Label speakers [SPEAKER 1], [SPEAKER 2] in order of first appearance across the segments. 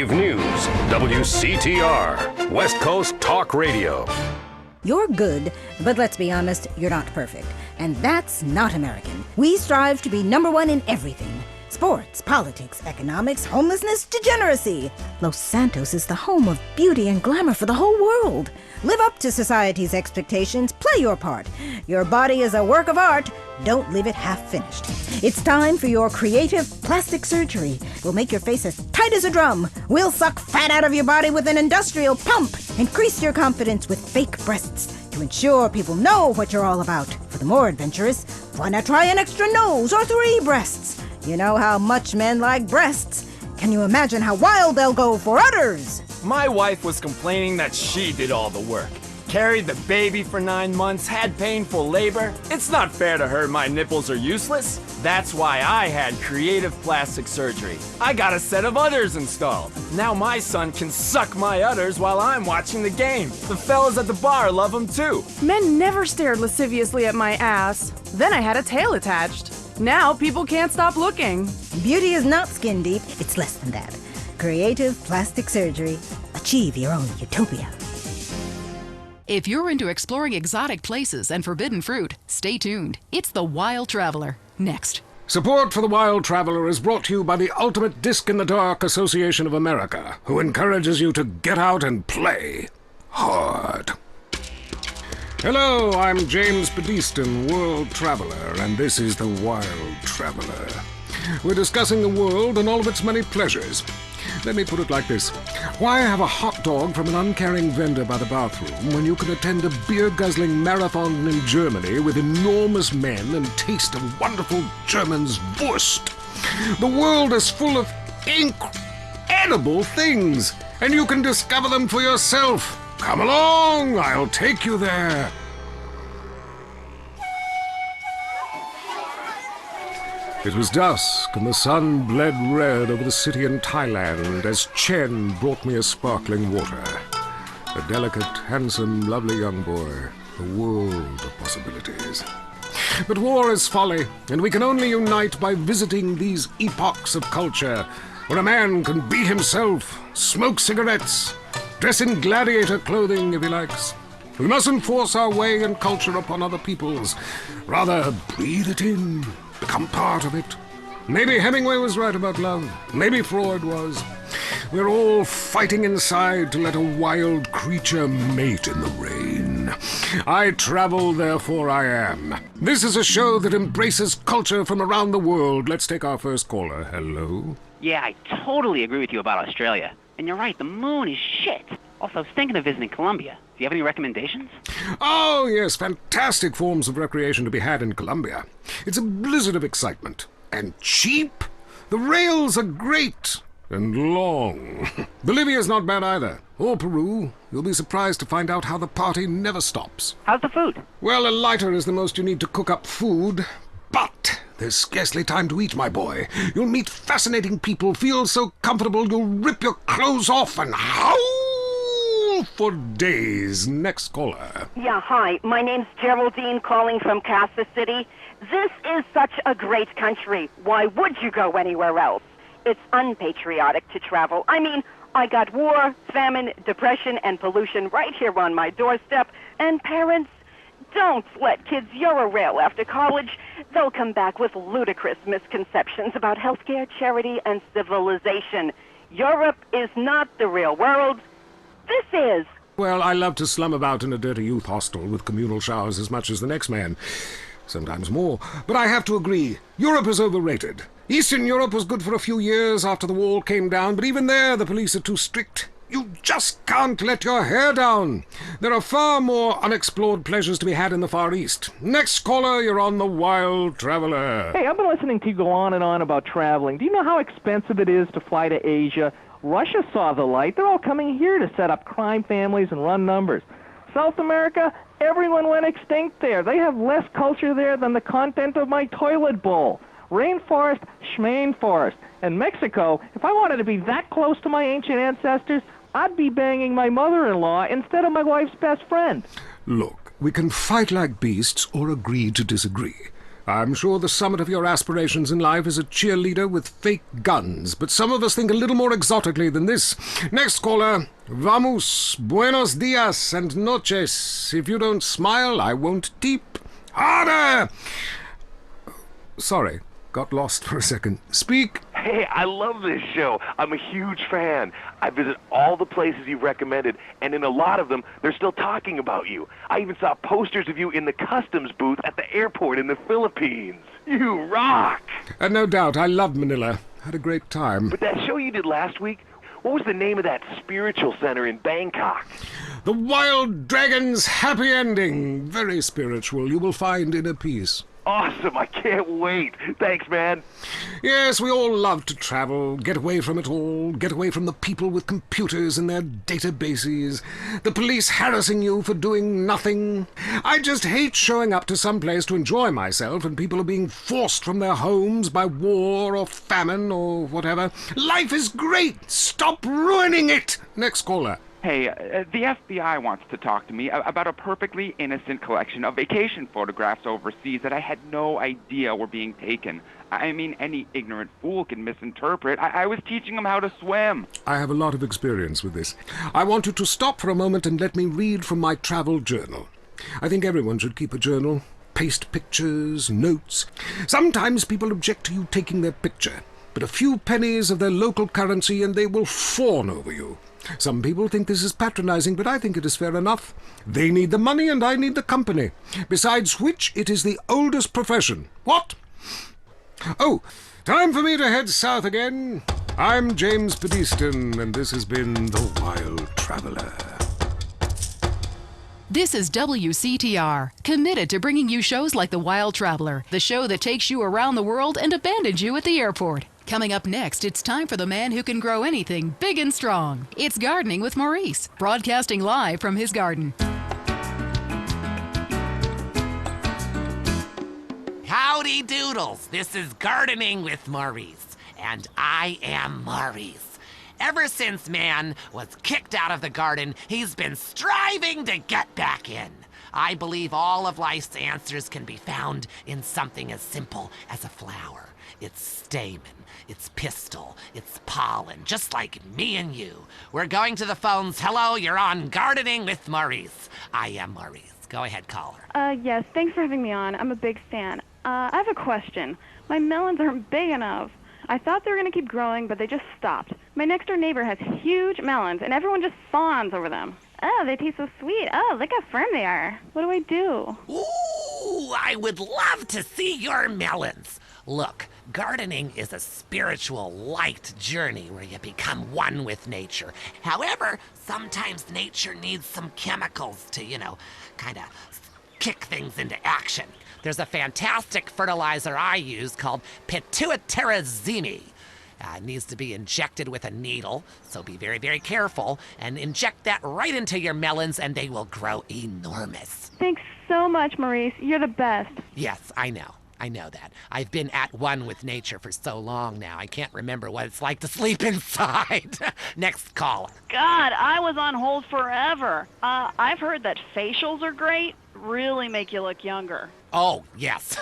[SPEAKER 1] News, WCTR, West Coast Talk Radio.
[SPEAKER 2] You're good, but let's be honest, you're not perfect. And that's not American. We strive to be number one in everything. Sports, politics, economics, homelessness, degeneracy. Los Santos is the home of beauty and glamour for the whole world. Live up to society's expectations. Play your part. Your body is a work of art. Don't leave it half-finished. It's time for your creative plastic surgery. We'll make your face as tight as a drum. We'll suck fat out of your body with an industrial pump. Increase your confidence with fake breasts to ensure people know what you're all about. For the more adventurous, why not try an extra nose or 3 breasts? You know how much men like breasts. Can you imagine how wild they'll go for udders?
[SPEAKER 3] My wife was complaining that she did all the work. Carried the baby for 9 months, had painful labor. It's not fair to her my nipples are useless. That's why I had creative plastic surgery. I got a set of udders installed. Now my son can suck my udders while I'm watching the game. The fellas at the bar love them too.
[SPEAKER 4] Men never stared lasciviously at my ass. Then I had a tail attached. Now people can't stop looking.
[SPEAKER 2] Beauty is not skin deep, it's less than that. Creative plastic surgery. Achieve your own utopia.
[SPEAKER 5] If you're into exploring exotic places and forbidden fruit, stay tuned. It's The Wild Traveler. Next.
[SPEAKER 6] Support for The Wild Traveler is brought to you by the Ultimate Disc in the Dark Association of America, who encourages you to get out and play hard. Hello, I'm James Pedestin, World Traveler, and this is The Wild Traveler. We're discussing the world and all of its many pleasures. Let me put it like this. Why have a hot dog from an uncaring vendor by the bathroom when you can attend a beer-guzzling marathon in Germany with enormous men and taste a wonderful German's Wurst? The world is full of incredible things, and you can discover them for yourself. Come along, I'll take you there. It was dusk, and the sun bled red over the city in Thailand as Chen brought me a sparkling water. A delicate, handsome, lovely young boy. A world of possibilities. But war is folly, and we can only unite by visiting these epochs of culture, where a man can be himself, smoke cigarettes, dress in gladiator clothing if he likes. We mustn't force our way and culture upon other peoples. Rather, breathe it in. Become part of it. Maybe Hemingway was right about love. Maybe Freud was. We're all fighting inside to let a wild creature mate in the rain. I travel, therefore I am. This is a show that embraces culture from around the world. Let's take our first caller. Hello?
[SPEAKER 7] Yeah, I totally agree with you about Australia. And you're right, the moon is shit. Also, I was thinking of visiting Colombia. Do you have any recommendations?
[SPEAKER 6] Oh, yes, fantastic forms of recreation to be had in Colombia. It's a blizzard of excitement. And cheap. The rails are great. And long. Bolivia's not bad either. Or Peru. You'll be surprised to find out how the party never stops.
[SPEAKER 7] How's the food?
[SPEAKER 6] Well, a lighter is the most you need to cook up food. But there's scarcely time to eat, my boy. You'll meet fascinating people, feel so comfortable you'll rip your clothes off and howl for days. Next caller.
[SPEAKER 8] Yeah, hi. My name's Geraldine, calling from Kansas City. This is such a great country. Why would you go anywhere else? It's unpatriotic to travel. I mean, I got war, famine, depression, and pollution right here on my doorstep. And parents, don't let kids Euro-rail after college. They'll come back with ludicrous misconceptions about healthcare, charity, and civilization. Europe is not the real world. This is.
[SPEAKER 6] Well, I love to slum about in a dirty youth hostel with communal showers as much as the next man. Sometimes more. But I have to agree, Europe is overrated. Eastern Europe was good for a few years after the wall came down, but even there the police are too strict. You just can't let your hair down. There are far more unexplored pleasures to be had in the Far East. Next caller, you're on The Wild Traveler.
[SPEAKER 9] Hey, I've been listening to you go on and on about traveling. Do you know how expensive it is to fly to Asia? Russia saw the light. They're all coming here to set up crime families and run numbers. South America, everyone went extinct there. They have less culture there than the content of my toilet bowl. Rainforest, schmain forest. And Mexico, if I wanted to be that close to my ancient ancestors, I'd be banging my mother-in-law instead of my wife's best friend.
[SPEAKER 6] Look, we can fight like beasts or agree to disagree. I'm sure the summit of your aspirations in life is a cheerleader with fake guns, but some of us think a little more exotically than this. Next caller. Vamos, buenos dias and noches. If you don't smile, I won't deep. Harder! Sorry, got lost for a second. Speak.
[SPEAKER 10] Hey, I love this show. I'm a huge fan. I visit all the places you've recommended, and in a lot of them, they're still talking about you. I even saw posters of you in the customs booth at the airport in the Philippines. You rock!
[SPEAKER 6] No doubt, I love Manila. Had a great time.
[SPEAKER 10] But that show you did last week, what was the name of that spiritual center in Bangkok?
[SPEAKER 6] The Wild Dragon's Happy Ending. Very spiritual. You will find inner peace.
[SPEAKER 10] Awesome, I can't wait. Thanks, man.
[SPEAKER 6] Yes, we all love to travel, get away from it all, get away from the people with computers and their databases, the police harassing you for doing nothing. I just hate showing up to some place to enjoy myself and people are being forced from their homes by war or famine or whatever. Life is great! Stop ruining it! Next caller.
[SPEAKER 11] Hey, the FBI wants to talk to me about a perfectly innocent collection of vacation photographs overseas that I had no idea were being taken. I mean, any ignorant fool can misinterpret. I was teaching them how to swim.
[SPEAKER 6] I have a lot of experience with this. I want you to stop for a moment and let me read from my travel journal. I think everyone should keep a journal. Paste pictures, notes. Sometimes people object to you taking their picture, but a few pennies of their local currency and they will fawn over you. Some people think this is patronizing, but I think it is fair enough. They need the money and I need the company. Besides which, it is the oldest profession. What? Oh, time for me to head south again. I'm James Pedeston, and this has been The Wild Traveler.
[SPEAKER 5] This is WCTR, committed to bringing you shows like The Wild Traveler, the show that takes you around the world and abandons you at the airport. Coming up next, it's time for the man who can grow anything big and strong. It's Gardening with Maurice, broadcasting live from his garden.
[SPEAKER 12] Howdy doodles, this is Gardening with Maurice, and I am Maurice. Ever since man was kicked out of the garden, he's been striving to get back in. I believe all of life's answers can be found in something as simple as a flower. Its stamen, its pistil, its pollen, just like me and you. We're going to the phones. Hello, you're on Gardening with Maurice. I am Maurice. Go ahead, caller.
[SPEAKER 13] Yes, thanks for having me on. I'm a big fan. I have a question. My melons aren't big enough. I thought they were going to keep growing, but they just stopped. My next-door neighbor has huge melons, and everyone just fawns over them. Oh, they taste so sweet. Oh, look how firm they are. What do I do?
[SPEAKER 12] Ooh, I would love to see your melons. Look, gardening is a spiritual, light journey where you become one with nature. However, sometimes nature needs some chemicals to, kind of kick things into action. There's a fantastic fertilizer I use called pituitarizine. It needs to be injected with a needle, so be very, very careful, and inject that right into your melons and they will grow enormous.
[SPEAKER 13] Thanks so much, Maurice. You're the best.
[SPEAKER 12] Yes, I know. I know that. I've been at one with nature for so long now, I can't remember what it's like to sleep inside. Next caller.
[SPEAKER 14] God, I was on hold forever. I've heard that facials are great, really make you look younger.
[SPEAKER 12] Oh, yes.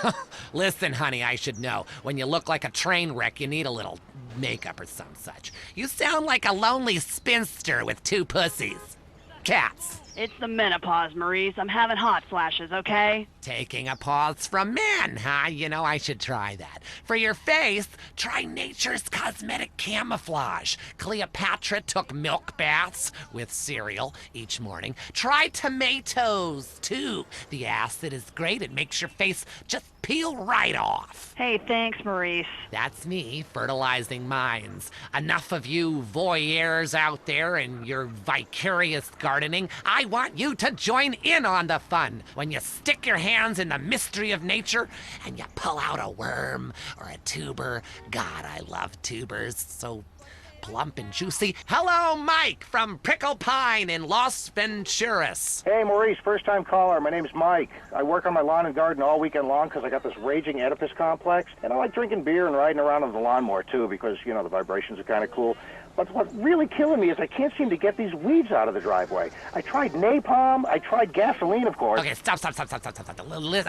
[SPEAKER 12] Listen, honey, I should know. When you look like a train wreck, you need a little makeup or some such. You sound like a lonely spinster with two pussies. Cats.
[SPEAKER 14] It's the menopause, Maurice. I'm having hot flashes, okay?
[SPEAKER 12] Taking a pause from men, huh? I should try that. For your face, try Nature's Cosmetic Camouflage. Cleopatra took milk baths with cereal each morning. Try tomatoes, too. The acid is great. It makes your face just peel right off.
[SPEAKER 14] Hey, thanks, Maurice.
[SPEAKER 12] That's me, fertilizing minds. Enough of you voyeurs out there in your vicarious gardening. I want you to join in on the fun. When you stick your hands in the mystery of nature and you pull out a worm or a tuber. God, I love tubers. So plump and juicy. Hello, Mike from Prickle Pine in Los Venturas.
[SPEAKER 15] Hey, Maurice, first-time caller. My name's Mike. I work on my lawn and garden all weekend long because I got this raging Oedipus complex, and I like drinking beer and riding around on the lawnmower, too, because, the vibrations are kind of cool. But what's really killing me is I can't seem to get these weeds out of the driveway. I tried napalm. I tried gasoline, of course.
[SPEAKER 12] Okay, stop.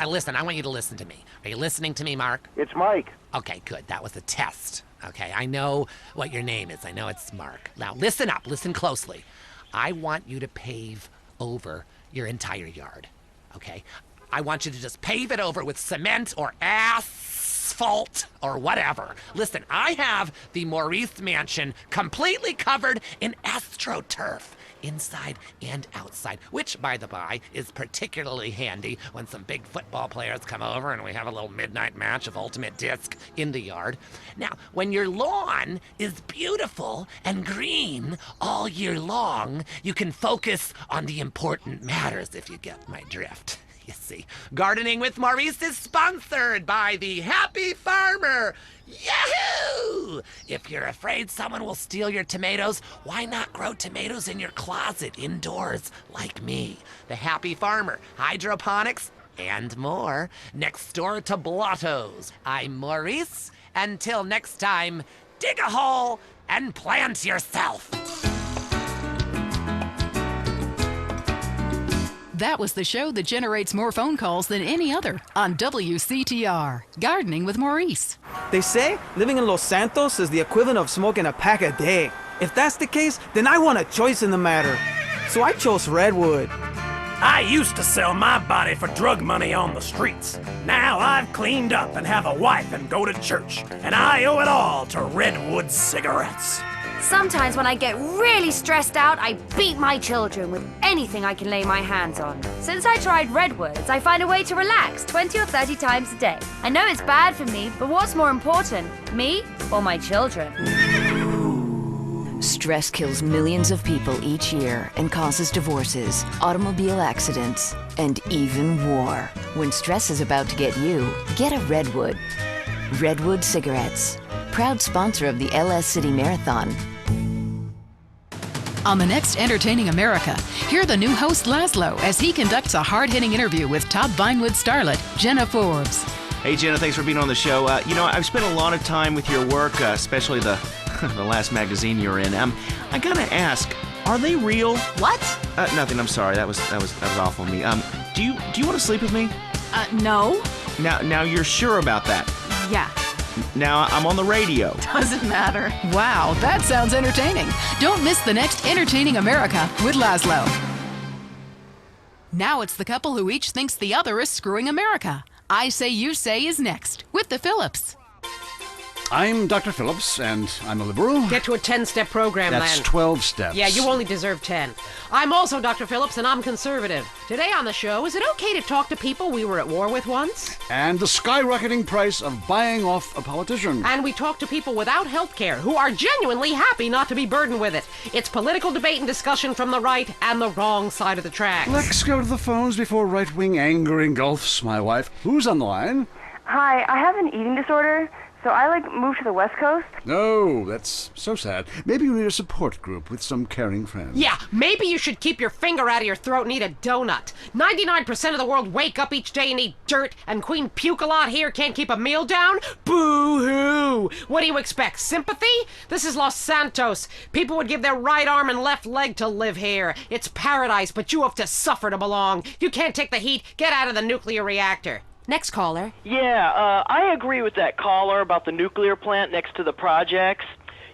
[SPEAKER 12] Listen, I want you to listen to me. Are you listening to me, Mark?
[SPEAKER 15] It's Mike.
[SPEAKER 12] Okay, good. That was a test. Okay, I know what your name is. I know it's Mark. Now, listen up. Listen closely. I want you to pave over your entire yard. Okay? I want you to just pave it over with cement or asphalt or whatever. Listen, I have the Maurice Mansion completely covered in astroturf, inside and outside, which, by the by, is particularly handy when some big football players come over and we have a little midnight match of Ultimate Disc in the yard. Now, when your lawn is beautiful and green all year long, you can focus on the important matters, if you get my drift. You see, Gardening with Maurice is sponsored by the Happy Farmer. Yahoo! If you're afraid someone will steal your tomatoes, why not grow tomatoes in your closet indoors like me? The Happy Farmer, hydroponics, and more. Next door to Blotto's. I'm Maurice. Until next time, dig a hole and plant yourself.
[SPEAKER 5] That was the show that generates more phone calls than any other on WCTR, Gardening with Maurice.
[SPEAKER 16] They say living in Los Santos is the equivalent of smoking a pack a day. If that's the case, then I want a choice in the matter. So I chose Redwood.
[SPEAKER 17] I used to sell my body for drug money on the streets. Now I've cleaned up and have a wife and go to church. And I owe it all to Redwood cigarettes.
[SPEAKER 18] Sometimes when I get really stressed out, I beat my children with anything I can lay my hands on. Since I tried Redwoods, I find a way to relax 20 or 30 times a day. I know it's bad for me, but what's more important, me or my children?
[SPEAKER 19] Stress kills millions of people each year and causes divorces, automobile accidents, and even war. When stress is about to get you, get a Redwood. Redwood cigarettes. Proud sponsor of the LS City Marathon.
[SPEAKER 5] On the next Entertaining America, hear the new host Laszlo as he conducts a hard-hitting interview with top Vinewood starlet Jenna Forbes.
[SPEAKER 20] Hey Jenna, thanks for being on the show. I've spent a lot of time with your work, especially the the last magazine you were in. I gotta ask, are they real?
[SPEAKER 18] What?
[SPEAKER 20] Nothing. I'm sorry. That was awful of me. Do you want to sleep with me?
[SPEAKER 4] No.
[SPEAKER 20] Now you're sure about that?
[SPEAKER 4] Yeah.
[SPEAKER 20] Now I'm on the radio.
[SPEAKER 4] Doesn't matter.
[SPEAKER 5] Wow, that sounds entertaining. Don't miss the next Entertaining America with Laszlo. Now it's the couple who each thinks the other is screwing America. I Say You Say is next with the Phillips.
[SPEAKER 21] I'm Dr. Phillips, and I'm a liberal.
[SPEAKER 22] Get to a 10-step program,
[SPEAKER 21] That's
[SPEAKER 22] Len.
[SPEAKER 21] 12 steps.
[SPEAKER 22] Yeah, you only deserve 10. I'm also Dr. Phillips, and I'm conservative. Today on the show, is it okay to talk to people we were at war with once?
[SPEAKER 21] And the skyrocketing price of buying off a politician.
[SPEAKER 22] And we talk to people without health care who are genuinely happy not to be burdened with it. It's political debate and discussion from the right and the wrong side of the tracks.
[SPEAKER 21] Let's go to the phones before right-wing anger engulfs my wife. Who's on the line?
[SPEAKER 23] Hi, I have an eating disorder. So I, moved to the West Coast?
[SPEAKER 21] No, that's so sad. Maybe you need a support group with some caring friends.
[SPEAKER 22] Yeah, maybe you should keep your finger out of your throat and eat a donut. 99% of the world wake up each day and eat dirt, and Queen Puke-a-Lot here can't keep a meal down? Boo-hoo! What do you expect, sympathy? This is Los Santos. People would give their right arm and left leg to live here. It's paradise, but you have to suffer to belong. You can't take the heat. Get out of the nuclear reactor. Next caller.
[SPEAKER 24] Yeah, I agree with that caller about the nuclear plant next to the projects.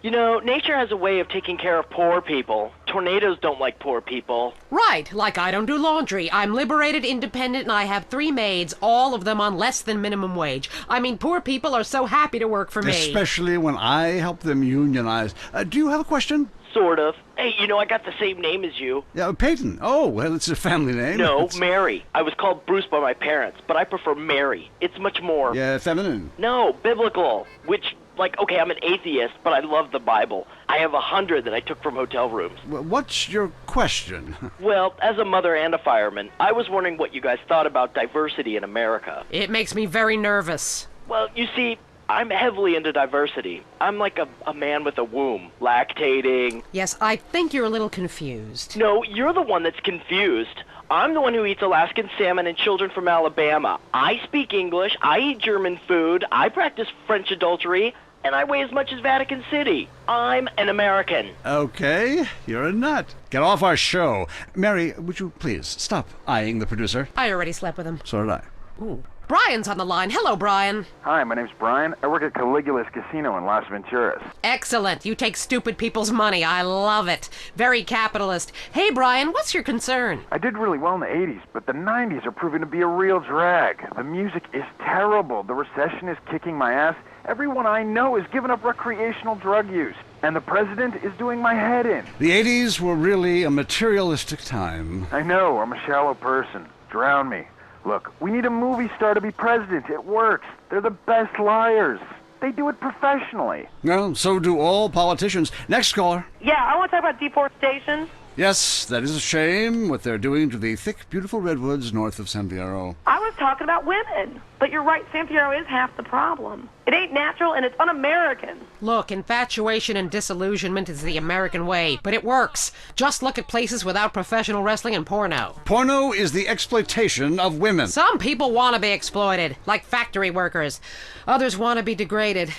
[SPEAKER 24] You know, nature has a way of taking care of poor people. Tornadoes don't like poor people.
[SPEAKER 22] Right, like I don't do laundry. I'm liberated, independent, and I have 3 maids, all of them on less than minimum wage. I mean, poor people are so happy to work for me.
[SPEAKER 21] Especially when I help them unionize. Do you have a question?
[SPEAKER 24] Sort of. Hey, you know, I got the same name as you.
[SPEAKER 21] Yeah, Peyton. Oh, well, it's a family name.
[SPEAKER 24] No, Mary. I was called Bruce by my parents, but I prefer Mary. It's much more...
[SPEAKER 21] Yeah, feminine.
[SPEAKER 24] No, biblical. Which, okay, I'm an atheist, but I love the Bible. I have 100 that I took from hotel rooms.
[SPEAKER 21] What's your question?
[SPEAKER 24] Well, as a mother and a fireman, I was wondering what you guys thought about diversity in America.
[SPEAKER 22] It makes me very nervous.
[SPEAKER 24] Well, you see... I'm heavily into diversity. I'm like a man with a womb, lactating.
[SPEAKER 22] Yes, I think you're a little confused.
[SPEAKER 24] No, you're the one that's confused. I'm the one who eats Alaskan salmon and children from Alabama. I speak English. I eat German food. I practice French adultery. and I weigh as much as Vatican City. I'm an American.
[SPEAKER 21] Okay, you're a nut. Get off our show. Mary, would you please stop eyeing the producer?
[SPEAKER 22] I already slept with him.
[SPEAKER 21] So did I.
[SPEAKER 22] Ooh. Brian's on the line. Hello, Brian.
[SPEAKER 1] Hi, my name's Brian. I work at Caligula's Casino in Las Venturas.
[SPEAKER 22] Excellent. You take stupid people's money. I love it. Very capitalist. Hey, Brian, what's your concern?
[SPEAKER 1] I did really well in the 80s, but the 90s are proving to be a real drag. The music is terrible. The recession is kicking my ass. Everyone I know is giving up recreational drug use. And the president is doing my head in.
[SPEAKER 21] The 80s were really a materialistic time.
[SPEAKER 1] I know, I'm a shallow person. Drown me. Look, we need a movie star to be president. It works. They're the best liars. They do it professionally.
[SPEAKER 21] Well, so do all politicians. Next caller.
[SPEAKER 2] Yeah, I want to talk about deforestation.
[SPEAKER 21] Yes, that is a shame, what they're doing to the thick, beautiful redwoods north of San Fierro.
[SPEAKER 2] I was talking about women. But you're right, San Fierro is half the problem. It ain't natural and it's un-American.
[SPEAKER 22] Look, infatuation and disillusionment is the American way, but it works. Just look at places without professional wrestling and porno.
[SPEAKER 21] Porno is the exploitation of women.
[SPEAKER 22] Some people want to be exploited, like factory workers. Others want to be degraded.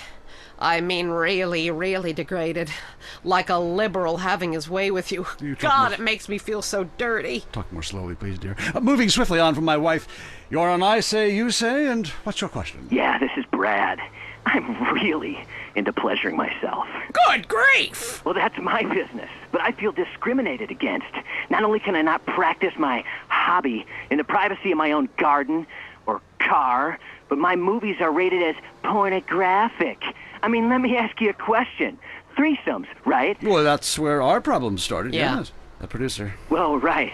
[SPEAKER 22] I mean really, really degraded. Like a liberal having his way with you. God, it makes me feel so dirty.
[SPEAKER 21] Talk more slowly, please, dear. Moving swiftly on from my wife. You're on I Say, You Say, and what's your question?
[SPEAKER 3] Yeah, this is Brad. I'm really into pleasuring myself.
[SPEAKER 22] Good grief!
[SPEAKER 3] Well, that's my business, but I feel discriminated against. Not only can I not practice my hobby in the privacy of my own garden or car, but my movies are rated as pornographic. I mean, let me ask you a question. Threesomes, right?
[SPEAKER 21] Well, that's where our problem started,
[SPEAKER 3] Yeah.
[SPEAKER 21] yes. The producer.
[SPEAKER 3] Well, right.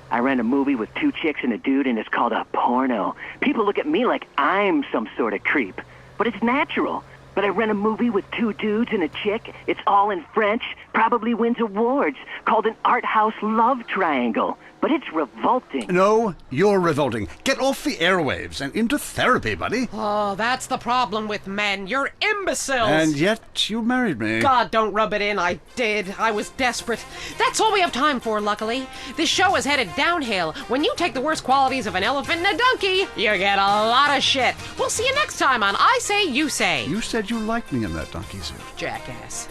[SPEAKER 3] I rent a movie with 2 chicks and a dude, and it's called a porno. People look at me like I'm some sort of creep, but it's natural. But I rent a movie with 2 dudes and a chick. It's all in French, probably wins awards, called an art house love triangle. But it's revolting.
[SPEAKER 21] No, you're revolting. Get off the airwaves and into therapy, buddy.
[SPEAKER 22] Oh, that's the problem with men. You're imbeciles.
[SPEAKER 21] And yet you married me.
[SPEAKER 22] God, don't rub it in. I did. I was desperate. That's all we have time for, luckily. This show is headed downhill. When you take the worst qualities of an elephant and a donkey, you get a lot of shit. We'll see you next time on I Say, You Say.
[SPEAKER 21] You said you liked me in that donkey suit.
[SPEAKER 22] Jackass.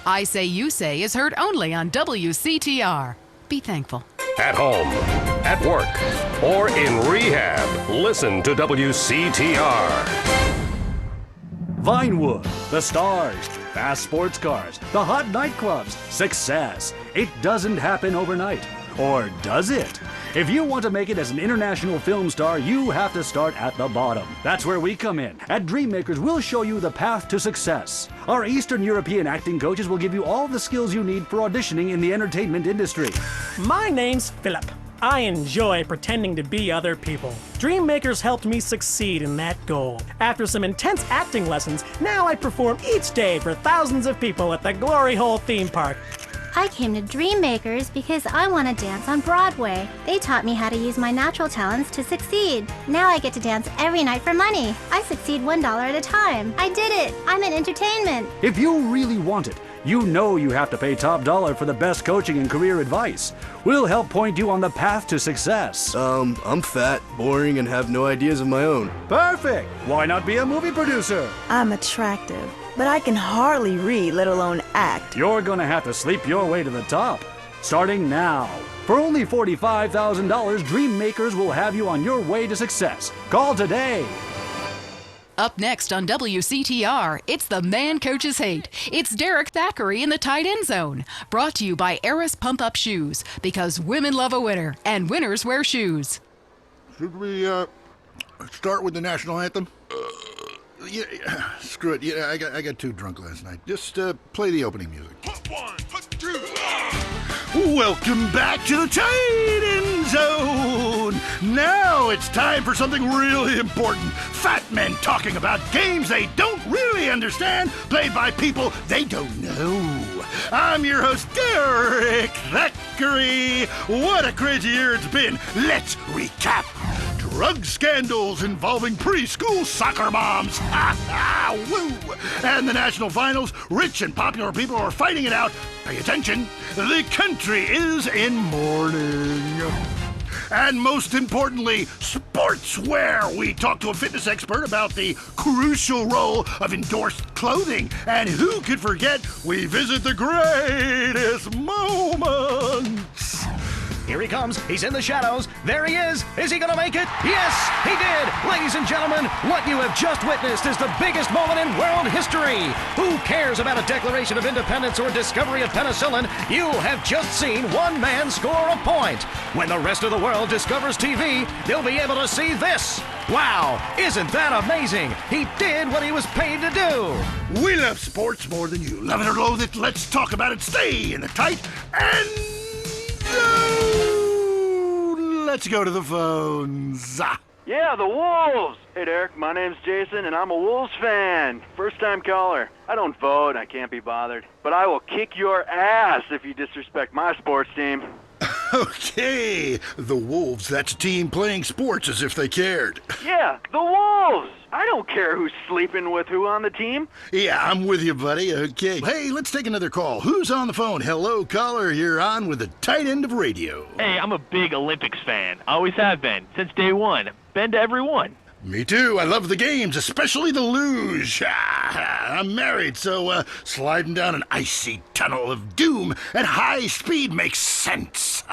[SPEAKER 5] I Say, You Say is heard only on WCTR. Be thankful.
[SPEAKER 7] At home, at work, or in rehab, listen to WCTR.
[SPEAKER 25] Vinewood, the stars, fast sports cars, the hot nightclubs, success. It doesn't happen overnight. Or does it? If you want to make it as an international film star, you have to start at the bottom. That's where we come in. At Dreammakers, we'll show you the path to success. Our Eastern European acting coaches will give you all the skills you need for auditioning in the entertainment industry.
[SPEAKER 17] My name's Philip. I enjoy pretending to be other people. Dreammakers helped me succeed in that goal. After some intense acting lessons, now I perform each day for thousands of people at the Glory Hole theme park.
[SPEAKER 26] I came to Dreammakers because I want to dance on Broadway. They taught me how to use my natural talents to succeed. Now I get to dance every night for money. I succeed $1 at a time. I did it! I'm in entertainment.
[SPEAKER 25] If you really want it, you know you have to pay top dollar for the best coaching and career advice. We'll help point you on the path to success.
[SPEAKER 27] I'm fat, boring, and have no ideas of my own.
[SPEAKER 25] Perfect! Why not be a movie producer?
[SPEAKER 28] I'm attractive, but I can hardly read, let alone act.
[SPEAKER 25] You're gonna have to sleep your way to the top. Starting now. For only $45,000, Dreammakers will have you on your way to success. Call today.
[SPEAKER 5] Up next on WCTR, it's The Man Coaches Hate. It's Derek Thackeray in the tight end zone. Brought to you by Eris Pump Up Shoes, because women love a winner, and winners wear shoes.
[SPEAKER 29] Should we start with the national anthem? Yeah, screw it. Yeah, I got too drunk last night. Just play the opening music.
[SPEAKER 30] Put 1, put 2.
[SPEAKER 29] Welcome back to the tight end zone. Now it's time for something really important. Fat men talking about games they don't really understand, played by people they don't know. I'm your host, Derek Thackeray. What a crazy year it's been. Let's recap. Drug scandals involving preschool soccer moms. Woo! And the national finals, rich and popular people are fighting it out. Pay attention, the country is in mourning. and most importantly, sportswear. We talk to a fitness expert about the crucial role of endorsed clothing. And who could forget, we visit the greatest moments.
[SPEAKER 20] Here he comes. He's in the shadows. There he is. Is he going to make it? Yes, he did. Ladies and gentlemen, what you have just witnessed is the biggest moment in world history. Who cares about a Declaration of Independence or discovery of penicillin? You have just seen one man score a point. When the rest of the world discovers TV, they'll be able to see this. Wow, isn't that amazing? He did what he was paid to do.
[SPEAKER 29] We love sports more than you. Love it or loathe it, let's talk about it. Stay in the tight and... let's go to the phones.
[SPEAKER 6] Yeah, the Wolves! Hey, Derek, my name's Jason, and I'm a Wolves fan. First-time caller. I don't vote, I can't be bothered. But I will kick your ass if you disrespect my sports team.
[SPEAKER 29] Okay, the Wolves, that's a team playing sports as if they cared.
[SPEAKER 6] Yeah, the Wolves! I don't care who's sleeping with who on the team.
[SPEAKER 29] Yeah, I'm with you, buddy. Okay. Hey, let's take another call. Who's on the phone? Hello, caller. You're on with the tight end of radio.
[SPEAKER 8] Hey, I'm a big Olympics fan. Always have been, since day one. Been to every one.
[SPEAKER 29] Me too. I love the games, especially the luge. I'm married, so sliding down an icy tunnel of doom at high speed makes sense.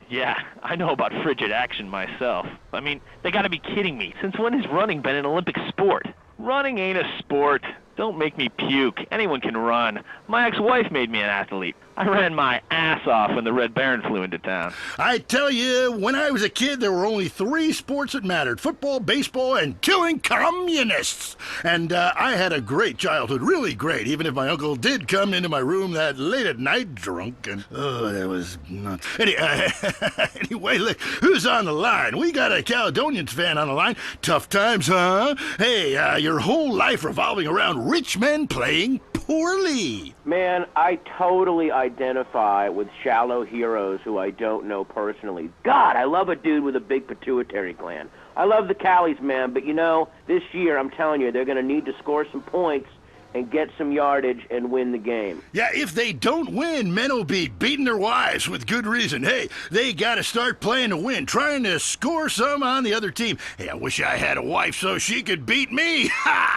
[SPEAKER 8] Yeah, I know about frigid action myself. I mean, they gotta be kidding me. Since when has running been an Olympic sport? Running ain't a sport. Don't make me puke. Anyone can run. My ex-wife made me an athlete. I ran my ass off when the Red Baron flew into town.
[SPEAKER 29] I tell you, when I was a kid, there were only 3 sports that mattered. Football, baseball, and killing communists. And I had a great childhood, really great, even if my uncle did come into my room that late at night drunk. And, oh, that was nuts. Anyway, look, who's on the line? We got a Caledonians fan on the line. Tough times, huh? Hey, your whole life revolving around rich men playing poorly.
[SPEAKER 9] Man, I totally identify with shallow heroes who I don't know personally. God, I love a dude with a big pituitary gland. I love the Callies, man, but you know, this year, I'm telling you, they're going to need to score some points and get some yardage and win the game.
[SPEAKER 29] Yeah, if they don't win, men will be beating their wives with good reason. Hey, they got to start playing to win, trying to score some on the other team. Hey, I wish I had a wife so she could beat me.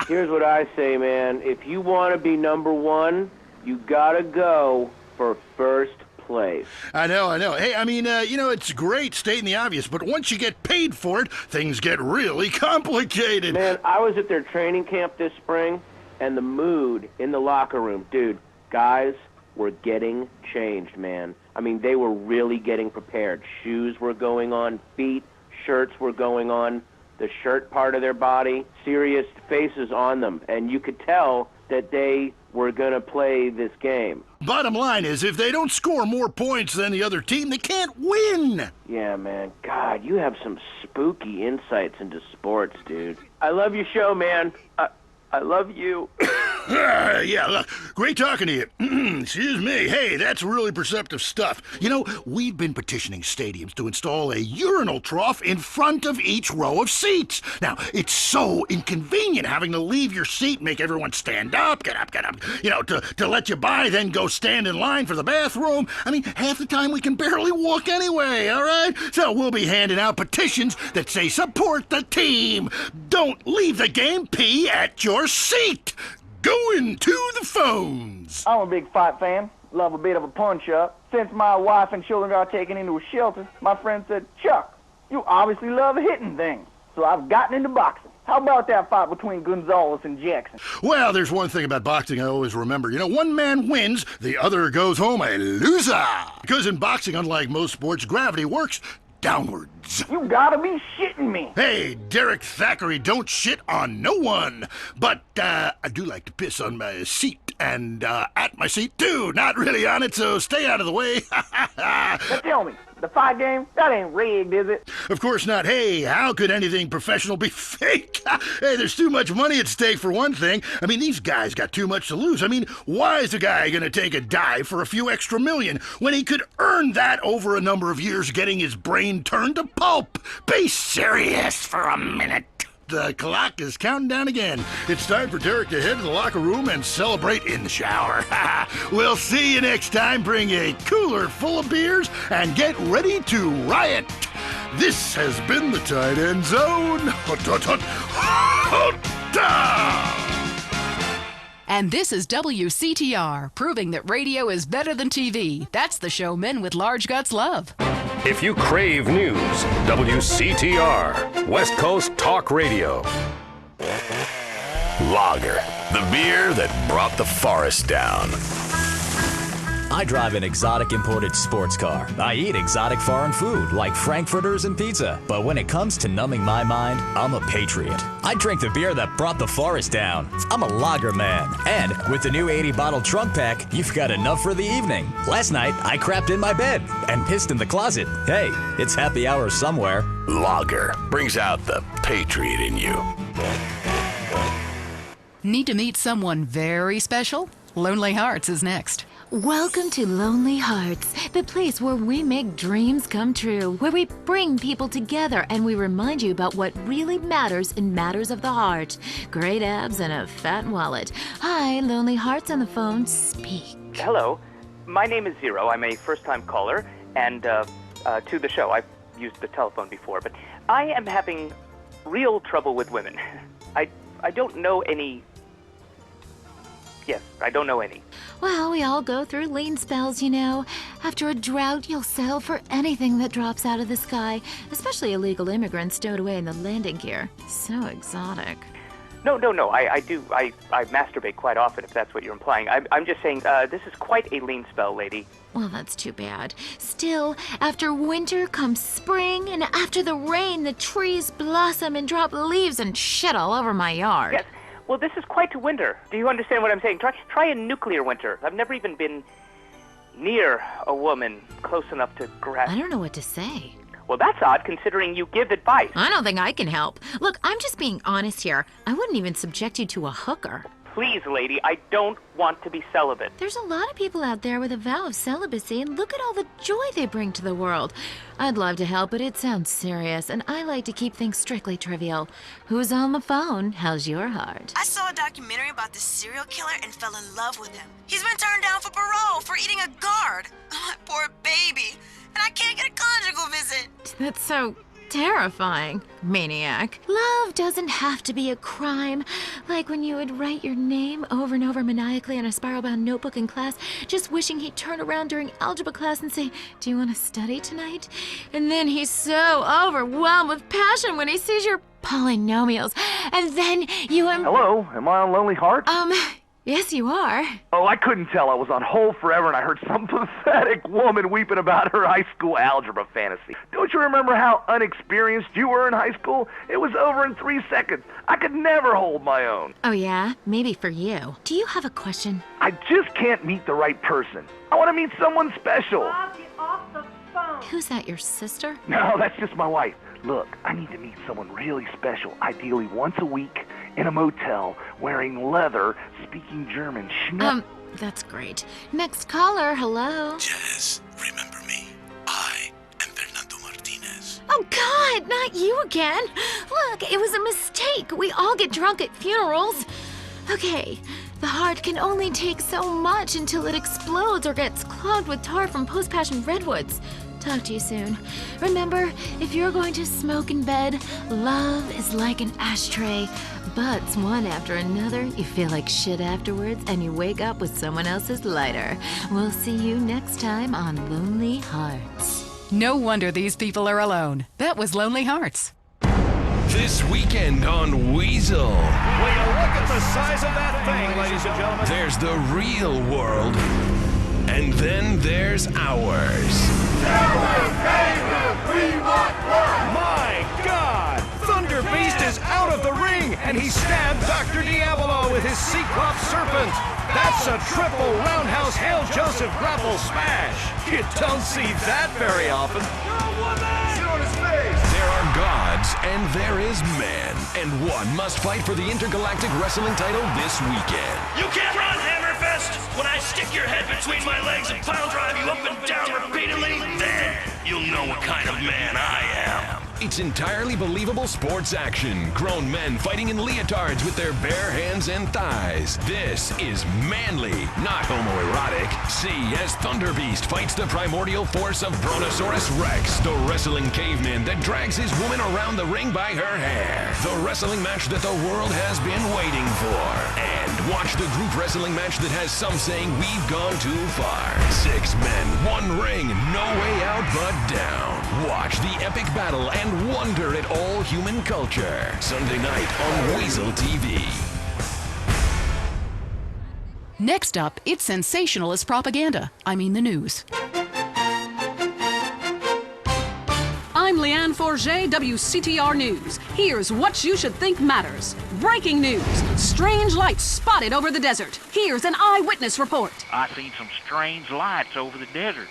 [SPEAKER 9] Here's what I say, man. If you want to be number one, you got to go for first place.
[SPEAKER 29] I know. Hey, I mean, it's great stating the obvious, but once you get paid for it, things get really complicated.
[SPEAKER 9] Man, I was at their training camp this spring, and the mood in the locker room, dude, guys were getting changed, man. I mean, they were really getting prepared. Shoes were going on, feet, shirts were going on, the shirt part of their body, serious faces on them, and you could tell that they were going to play this game.
[SPEAKER 29] Bottom line is, if they don't score more points than the other team, they can't win.
[SPEAKER 9] Yeah, man. God, you have some spooky insights into sports, dude. I love your show, man. I love you.
[SPEAKER 29] Yeah, look, great talking to you. Excuse me. Hey, that's really perceptive stuff. You know, we've been petitioning stadiums to install a urinal trough in front of each row of seats. Now, it's so inconvenient having to leave your seat, make everyone stand up, get up, to let you by, then go stand in line for the bathroom. I mean, half the time we can barely walk anyway, all right? So we'll be handing out petitions that say support the team. Don't leave the game, pee at your seat. Going to the phones.
[SPEAKER 10] I'm a big fight fan. Love a bit of a punch-up. Since my wife and children got taken into a shelter, my friend said, Chuck, you obviously love hitting things. So I've gotten into boxing. How about that fight between Gonzalez and Jackson?
[SPEAKER 29] Well, there's one thing about boxing I always remember. You know, one man wins, the other goes home a loser. Because in boxing, unlike most sports, gravity works downwards.
[SPEAKER 10] You gotta be shitting me.
[SPEAKER 29] Hey, Derek Thackeray, don't shit on no one. But I do like to piss on my seat and at my seat too. Not really on it, so stay out of the way.
[SPEAKER 10] Now tell me, the fight game, that ain't rigged, is it?
[SPEAKER 29] Of course not. Hey, how could anything professional be fake? Hey, there's too much money at stake for one thing. I mean, these guys got too much to lose. I mean, why is a guy gonna take a dive for a few extra million when he could earn that over a number of years getting his brain turned to pulp? Be serious for a minute. The clock is counting down again. It's time for Derek to head to the locker room and celebrate in the shower. We'll see you next time. Bring a cooler full of beers and get ready to riot. This has been the Tight End Zone. Hut, hut, hut, hut.
[SPEAKER 5] And this is WCTR, proving that radio is better than TV. That's the show men with large guts love.
[SPEAKER 7] If you crave news, WCTR, West Coast Talk Radio.
[SPEAKER 4] Lager, the beer that brought the forest down.
[SPEAKER 11] I drive an exotic imported sports car. I eat exotic foreign food like frankfurters and pizza. But when it comes to numbing my mind, I'm a patriot. I drink the beer that brought the forest down. I'm a lager man. And with the new 80-bottle trunk pack, you've got enough for the evening. Last night, I crapped in my bed and pissed in the closet. Hey, it's happy hour somewhere.
[SPEAKER 4] Lager brings out the patriot in you.
[SPEAKER 5] Need to meet someone very special? Lonely Hearts is next.
[SPEAKER 12] Welcome to Lonely Hearts, the place where we make dreams come true, where we bring people together and we remind you about what really matters in matters of the heart. Great abs and a fat wallet. Hi, Lonely Hearts on the phone. Speak.
[SPEAKER 13] Hello. My name is Zero. I'm a first-time caller, and to the show. I've used the telephone before, but I am having real trouble with women. I don't know any... Yes, I don't know any.
[SPEAKER 12] Well, we all go through lean spells, you know. After a drought, you'll settle for anything that drops out of the sky, especially illegal immigrants stowed away in the landing gear. So exotic.
[SPEAKER 13] No. I masturbate quite often, if that's what you're implying. I'm just saying, this is quite a lean spell, lady.
[SPEAKER 12] Well, that's too bad. Still, after winter comes spring, and after the rain, the trees blossom and drop leaves and shit all over my yard.
[SPEAKER 13] Yes. Well, this is quite a winter. Do you understand what I'm saying? Try a nuclear winter. I've never even been near a woman close enough to grasp.
[SPEAKER 12] I don't know what to say.
[SPEAKER 13] Well, that's odd, considering you give advice.
[SPEAKER 12] I don't think I can help. Look, I'm just being honest here. I wouldn't even subject you to a hooker.
[SPEAKER 13] Please, lady, I don't want to be celibate.
[SPEAKER 12] There's a lot of people out there with a vow of celibacy, and look at all the joy they bring to the world. I'd love to help, but it sounds serious, and I like to keep things strictly trivial. Who's on the phone? How's your heart?
[SPEAKER 14] I saw a documentary about this serial killer and fell in love with him. He's been turned down for parole for eating a guard. Oh, poor baby. And I can't get a conjugal visit.
[SPEAKER 12] That's so terrifying, maniac. Love doesn't have to be a crime. Like when you would write your name over and over maniacally on a spiral-bound notebook in class, just wishing he'd turn around during algebra class and say, "Do you want to study tonight?" And then he's so overwhelmed with passion when he sees your polynomials. And then you
[SPEAKER 1] Hello, am I on Lonely Hearts?
[SPEAKER 12] Yes, you are.
[SPEAKER 1] Oh, I couldn't tell. I was on hold forever, and I heard some pathetic woman weeping about her high school algebra fantasy. Don't you remember how unexperienced you were in high school? It was over in 3 seconds. I could never hold my own.
[SPEAKER 12] Oh, yeah? Maybe for you. Do you have a question?
[SPEAKER 1] I just can't meet the right person. I want to meet someone special.
[SPEAKER 2] Bob, get off the phone.
[SPEAKER 12] Who's that, your sister?
[SPEAKER 1] No, that's just my wife. Look, I need to meet someone really special, ideally once a week, in a motel, wearing leather, speaking German.
[SPEAKER 12] That's great. Next caller, hello.
[SPEAKER 4] Jess, remember me. I am Fernando Martinez.
[SPEAKER 12] Oh, God, not you again. Look, it was a mistake. We all get drunk at funerals. Okay, the heart can only take so much until it explodes or gets clogged with tar from post-passion redwoods. Talk to you soon. Remember, if you're going to smoke in bed, love is like an ashtray. Butts one after another, you feel like shit afterwards, and you wake up with someone else's lighter. We'll see you next time on Lonely Hearts.
[SPEAKER 5] No wonder these people are alone. That was Lonely Hearts.
[SPEAKER 7] This weekend on Weasel.
[SPEAKER 20] Will you look at the size of that thing, ladies and gentlemen?
[SPEAKER 7] There's the real world, and then there's ours.
[SPEAKER 20] My God! Thunder Beast is out of the ring, and he stabbed Dr. Diabolo with his Cyclops serpent. That's a triple roundhouse Hail Joseph grapple smash. You don't see that very often.
[SPEAKER 7] There are gods, and there is man, and one must fight for the Intergalactic Wrestling title this weekend.
[SPEAKER 15] You can't run, Hammerfist! When I stick your head between my legs and pile drive you up and down repeatedly, then you'll know what kind of man I am.
[SPEAKER 3] It's entirely believable sports action. Grown men fighting in leotards with their bare hands and thighs. This is manly, not homoerotic. See as Thunder Beast fights the primordial force of Brontosaurus Rex, the wrestling caveman that drags his woman around the ring by her hair. The wrestling match that the world has been waiting for. And watch the group wrestling match that has some saying we've gone too far. 6 men, 1 ring, no way out but down. Watch the epic battle and wonder at all human culture. Sunday night on Weasel TV.
[SPEAKER 5] Next up, it's sensationalist propaganda. I mean the news.
[SPEAKER 16] I'm Leanne Forget, WCTR News. Here's what you should think matters. Breaking news. Strange lights spotted over the desert. Here's an eyewitness report.
[SPEAKER 17] I seen some strange lights over the desert.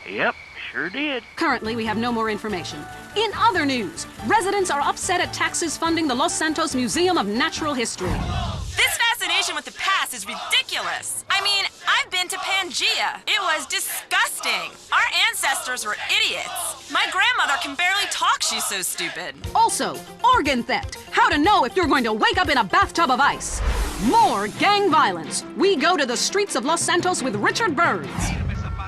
[SPEAKER 17] Yep, sure did.
[SPEAKER 16] Currently, we have no more information. In other news, residents are upset at taxes funding the Los Santos Museum of Natural History.
[SPEAKER 14] This fascination with the past is ridiculous. I mean, I've been to Pangea. It was disgusting. Our ancestors were idiots. My grandmother can barely talk, she's so stupid.
[SPEAKER 16] Also, organ theft. How to know if you're going to wake up in a bathtub of ice. More gang violence. We go to the streets of Los Santos with Richard Burns.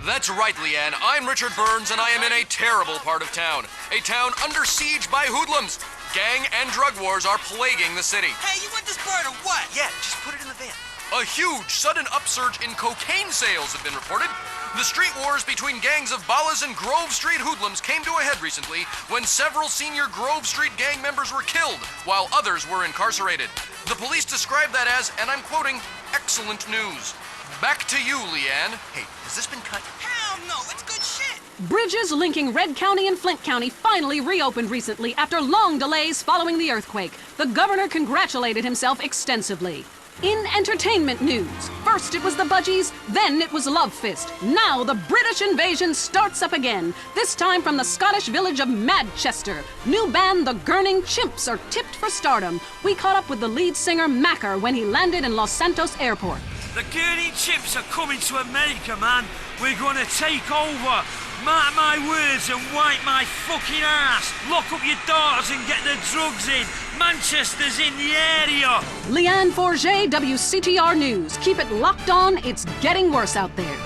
[SPEAKER 18] That's right, Leanne. I'm Richard Burns, and I am in a terrible part of town. A town under siege by hoodlums. Gang and drug wars are plaguing the city.
[SPEAKER 15] Hey, you want this part or what? Yeah, just put it in the van.
[SPEAKER 18] A huge, sudden upsurge in cocaine sales have been reported. The street wars between gangs of Ballas and Grove Street hoodlums came to a head recently when several senior Grove Street gang members were killed, while others were incarcerated. The police described that as, and I'm quoting, excellent news. Back to you, Leanne.
[SPEAKER 15] Hey, has this been cut? Hell no, it's good shit.
[SPEAKER 16] Bridges linking Red County and Flint County finally reopened recently after long delays following the earthquake. The governor congratulated himself extensively. In entertainment news, first it was the Budgies, then it was Love Fist. Now the British invasion starts up again, this time from the Scottish village of Manchester. New band The Gurning Chimps are tipped for stardom. We caught up with the lead singer Macker when he landed in Los Santos Airport.
[SPEAKER 15] The Gurning Chimps are coming to America, man. We're gonna take over. Mark my words and wipe my fucking ass. Lock up your daughters and get the drugs in. Manchester's in the area.
[SPEAKER 16] Leanne Forget, WCTR News. Keep it locked on. It's getting worse out there.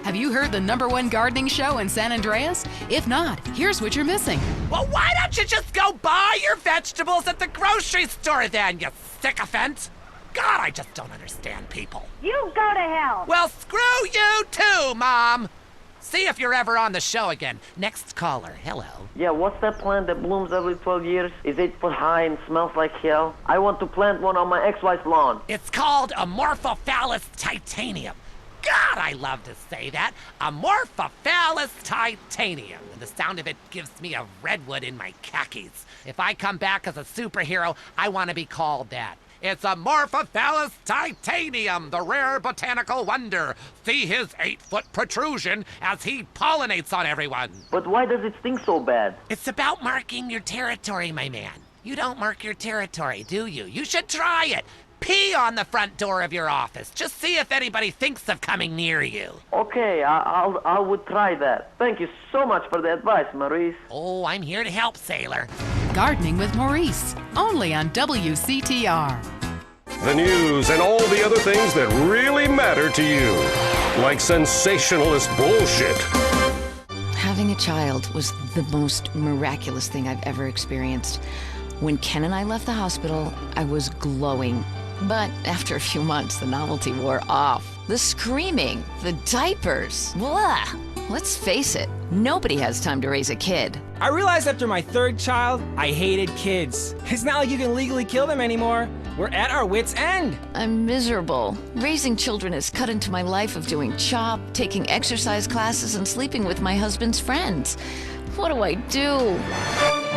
[SPEAKER 5] Have you heard the #1 gardening show in San Andreas? If not, here's what you're missing.
[SPEAKER 19] Well, why don't you just go buy your vegetables at the grocery store then, you sycophant? God, I just don't understand people.
[SPEAKER 21] You go to hell.
[SPEAKER 19] Well, screw you too, Mom. See if you're ever on the show again. Next caller, hello.
[SPEAKER 22] Yeah, what's that plant that blooms every 12 years? Is 8 foot high and smells like hell? I want to plant one on my ex-wife's lawn.
[SPEAKER 19] It's called Amorphophallus titanium. God, I love to say that. Amorphophallus titanium. And the sound of it gives me a redwood in my khakis. If I come back as a superhero, I want to be called that. It's Amorphophallus titanium, the rare botanical wonder. See his 8-foot protrusion as he pollinates on everyone.
[SPEAKER 22] But why does it stink so bad?
[SPEAKER 19] It's about marking your territory, my man. You don't mark your territory, do you? You should try it. Pee on the front door of your office. Just see if anybody thinks of coming near you.
[SPEAKER 22] Okay, I would try that. Thank you so much for the advice, Maurice.
[SPEAKER 19] Oh, I'm here to help, sailor.
[SPEAKER 5] Gardening with Maurice, only on WCTR.
[SPEAKER 7] The news and all the other things that really matter to you, like sensationalist bullshit.
[SPEAKER 23] Having a child was the most miraculous thing I've ever experienced. When Ken and I left the hospital, I was glowing. But after a few months, the novelty wore off. The screaming, the diapers, blah. Let's face it, nobody has time to raise a kid.
[SPEAKER 24] I realized after my 3rd child, I hated kids. It's not like you can legally kill them anymore. We're at our wits' end.
[SPEAKER 23] I'm miserable. Raising children has cut into my life of doing CHOP, taking exercise classes, and sleeping with my husband's friends. What do I do?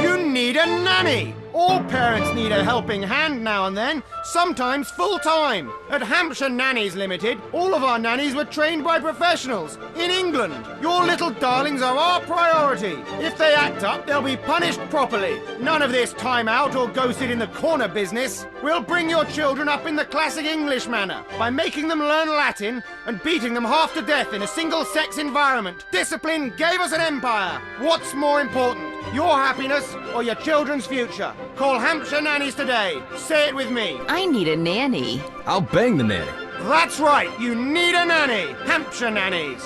[SPEAKER 30] You need a nanny.
[SPEAKER 6] All parents need a helping hand now and then, sometimes full-time. At Hampshire Nannies Limited, all of our nannies were trained by professionals in England. Your little darlings are our priority. If they act up, they'll be punished properly. None of this time out or go sit in the corner business. We'll bring your children up in the classic English manner by making them learn Latin and beating them half to death in a single-sex environment. Discipline gave us an empire. What's more important, your happiness or your children's future? Call Hampshire Nannies today. Say it with me.
[SPEAKER 23] I need a nanny.
[SPEAKER 24] I'll bang the nanny.
[SPEAKER 6] That's right, you need a nanny. Hampshire Nannies.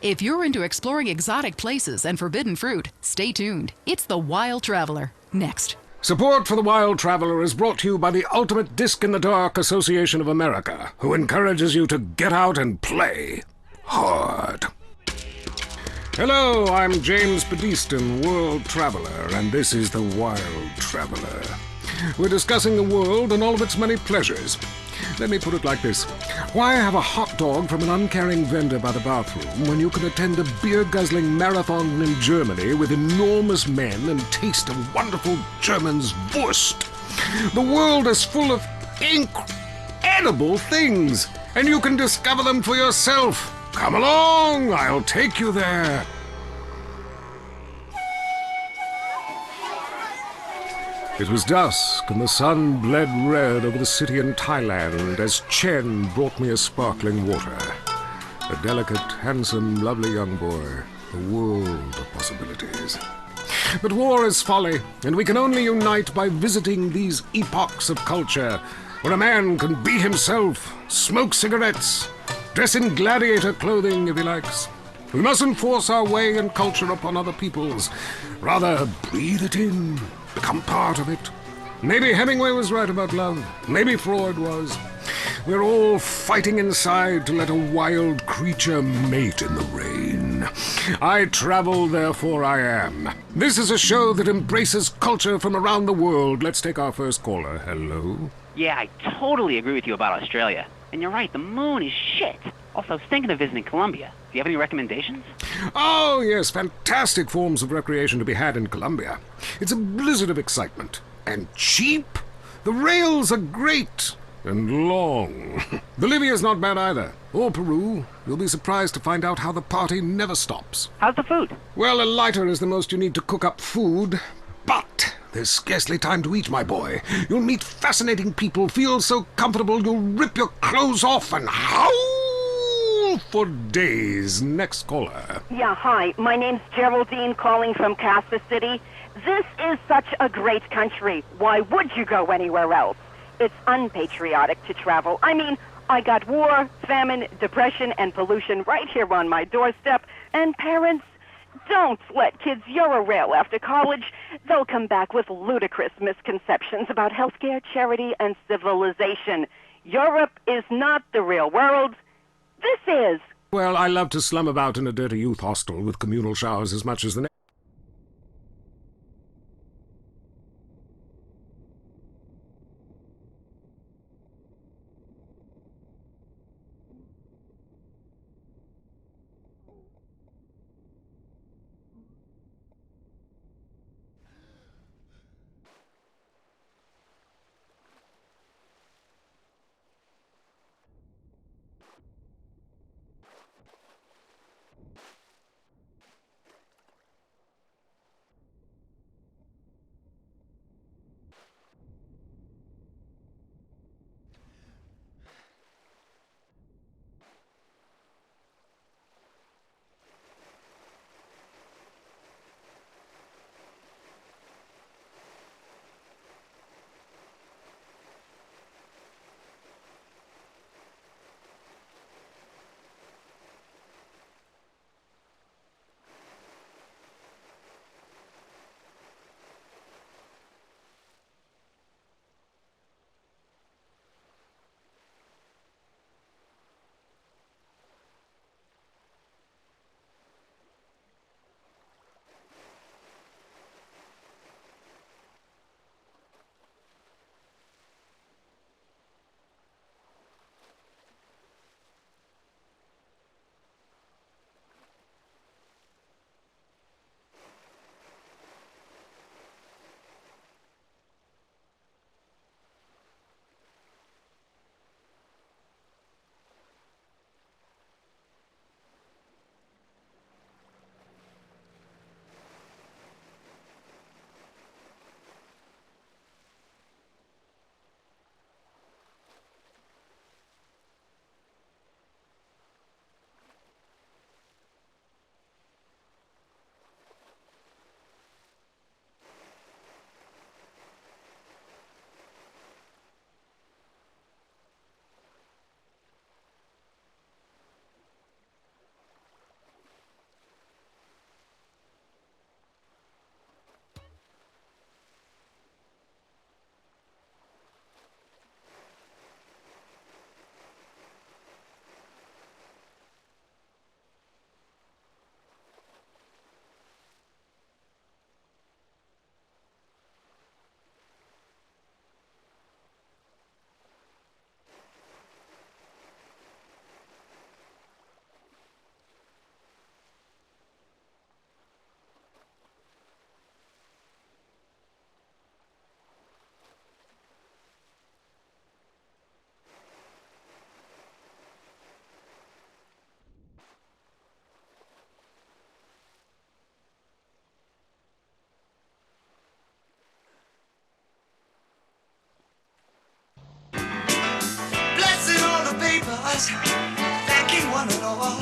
[SPEAKER 5] If you're into exploring exotic places and forbidden fruit, stay tuned. It's The Wild Traveler. Next.
[SPEAKER 7] Support for The Wild Traveler is brought to you by the Ultimate Disc in the Dark Association of America, who encourages you to get out and play hard. Hello, I'm James Pedestin, World Traveler, and this is The Wild Traveler. We're discussing the world and all of its many pleasures. Let me put it like this. Why have a hot dog from an uncaring vendor by the bathroom when you can attend a beer-guzzling marathon in Germany with enormous men and taste a wonderful German's Wurst? The world is full of incredible things, and you can discover them for yourself. Come along, I'll take you there. It was dusk, and the sun bled red over the city in Thailand as Chen brought me a sparkling water. A delicate, handsome, lovely young boy. A world of possibilities. But war is folly, and we can only unite by visiting these epochs of culture, where a man can be himself, smoke cigarettes, dress in gladiator clothing if he likes. We mustn't force our way and culture upon other people's. Rather, breathe it in, become part of it. Maybe Hemingway was right about love. Maybe Freud was. We're all fighting inside to let a wild creature mate in the rain. I travel, therefore I am. This is a show that embraces culture from around the world. Let's take our first caller. Hello?
[SPEAKER 8] Yeah, I totally agree with you about Australia. And you're right, the moon is shit. Also, I was thinking of visiting Colombia. Do you have any recommendations?
[SPEAKER 7] Oh, yes, fantastic forms of recreation to be had in Colombia. It's a blizzard of excitement. And cheap. The rails are great. And long. Bolivia's not bad either. Or Peru. You'll be surprised to find out how the party never stops.
[SPEAKER 8] How's the food?
[SPEAKER 7] Well, a lighter is the most you need to cook up food. But there's scarcely time to eat, my boy. You'll meet fascinating people, feel so comfortable you'll rip your clothes off and howl for days. Next caller.
[SPEAKER 9] Yeah, hi. My name's Geraldine, calling from Kansas City. This is such a great country. Why would you go anywhere else? It's unpatriotic to travel. I mean, I got war, famine, depression, and pollution right here on my doorstep. And parents, don't let kids Euro-rail after college. They'll come back with ludicrous misconceptions about healthcare, charity, and civilization. Europe is not the real world. This is.
[SPEAKER 7] Well, I love to slum about in a dirty youth hostel with communal showers as much as the next.
[SPEAKER 10] thanking one and all.